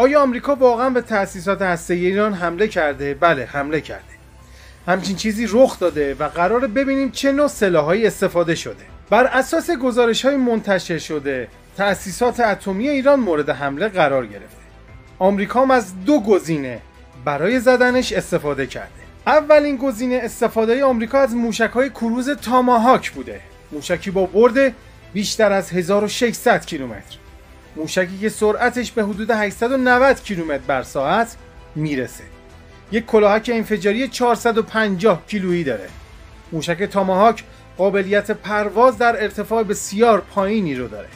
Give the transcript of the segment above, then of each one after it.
آیا آمریکا واقعا به تأسیسات هسته‌ای ایران حمله کرده؟ بله، حمله کرده. همچین چیزی رخ داده و قراره ببینیم چه نوع سلاح‌هایی استفاده شده. بر اساس گزارش‌های منتشر شده، تأسیسات اتمی ایران مورد حمله قرار گرفته. آمریکا هم از دو گزینه برای زدنش استفاده کرده. اولین گزینه استفاده آمریکا از موشک‌های کروز تاماهاک بوده. موشکی با برد بیشتر از 1600 کیلومتر. موشکی که سرعتش به حدود 890 کیلومتر بر ساعت میرسه. یک کلاهک انفجاری 450 کیلویی داره. موشک تاماهاک قابلیت پرواز در ارتفاع بسیار پایینی رو داره.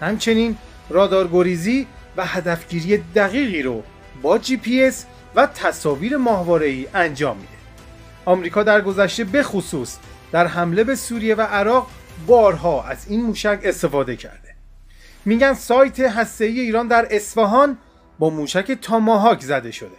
همچنین رادارگریزی و هدفگیری دقیقی رو با GPS و تصاویر ماهواره‌ای انجام میده. آمریکا در گذشته به خصوص در حمله به سوریه و عراق بارها از این موشک استفاده کرده. میگن سایت هسته‌ای ایران در اصفهان با موشک تاماهاک زده شده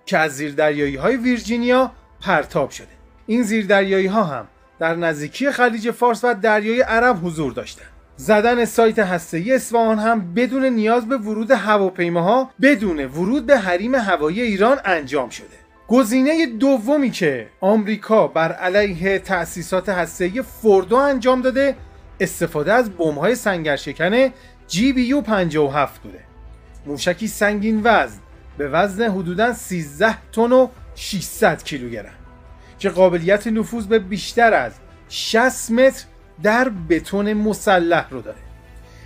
که از زیردریایی‌های ویرجینیا پرتاب شده. این زیردریایی‌ها هم در نزدیکی خلیج فارس و دریای عرب حضور داشتند. زدن سایت هسته‌ای اصفهان هم بدون نیاز به ورود هواپیماها بدون ورود به حریم هوایی ایران انجام شده. گزینه دومی که آمریکا بر علیه تأسیسات هسته‌ای فوردو انجام داده، استفاده از بمب‌های سنگرشکن GBU 57 بوده. موشکی سنگین وزن به وزن حدوداً 13 تن و 600 کیلوگرم که قابلیت نفوذ به بیشتر از 60 متر در بتون مسلح رو داره.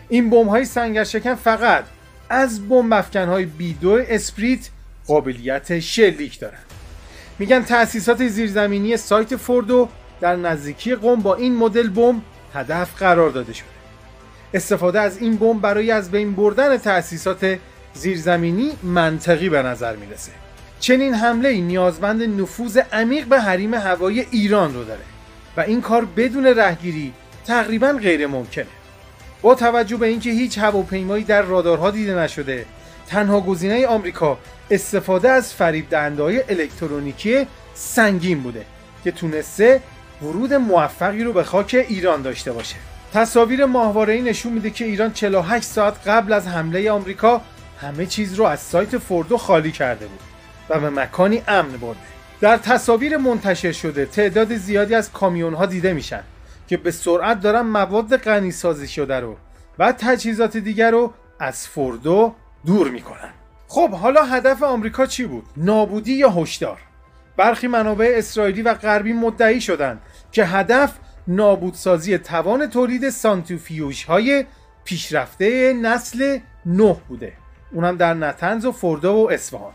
این بمب‌های سنگرشکن فقط از بمب افکن‌های B2 اسپریت قابلیت شلیک دارن. میگن تأسیسات زیرزمینی سایت فوردو در نزدیکی قم با این مدل بمب هدف قرار داده شده. استفاده از این بمب برای از بین بردن تأسیسات زیرزمینی منطقی به نظر میرسه. چنین حمله‌ای نیازمند نفوذ عمیق به حریم هوایی ایران رو داره و این کار بدون رهگیری تقریبا غیر ممکنه. با توجه به اینکه هیچ هواپیمایی در رادارها دیده نشده، تنها گزینه آمریکا استفاده از فریب دهنده‌های الکترونیکی سنگین بوده که تونسته ورود موفقی رو به خاک ایران داشته باشه. تصاویر ماهواره‌ای نشون میده که ایران 48 ساعت قبل از حمله آمریکا همه چیز رو از سایت فوردو خالی کرده بود و به مکانی امن برده. در تصاویر منتشر شده تعداد زیادی از کامیون‌ها دیده میشن که به سرعت دارن مواد غنی‌سازی شده رو و تجهیزات دیگر رو از فوردو دور میکنن. خب حالا هدف آمریکا چی بود؟ نابودی یا هشدار؟ برخی منابع اسرائیلی و غربی مدعی شدند که هدف نابودسازی توان تولید سانتریفیوژهای پیشرفته نسل 9 بوده، اونم در نتنز و فوردو و اصفهان.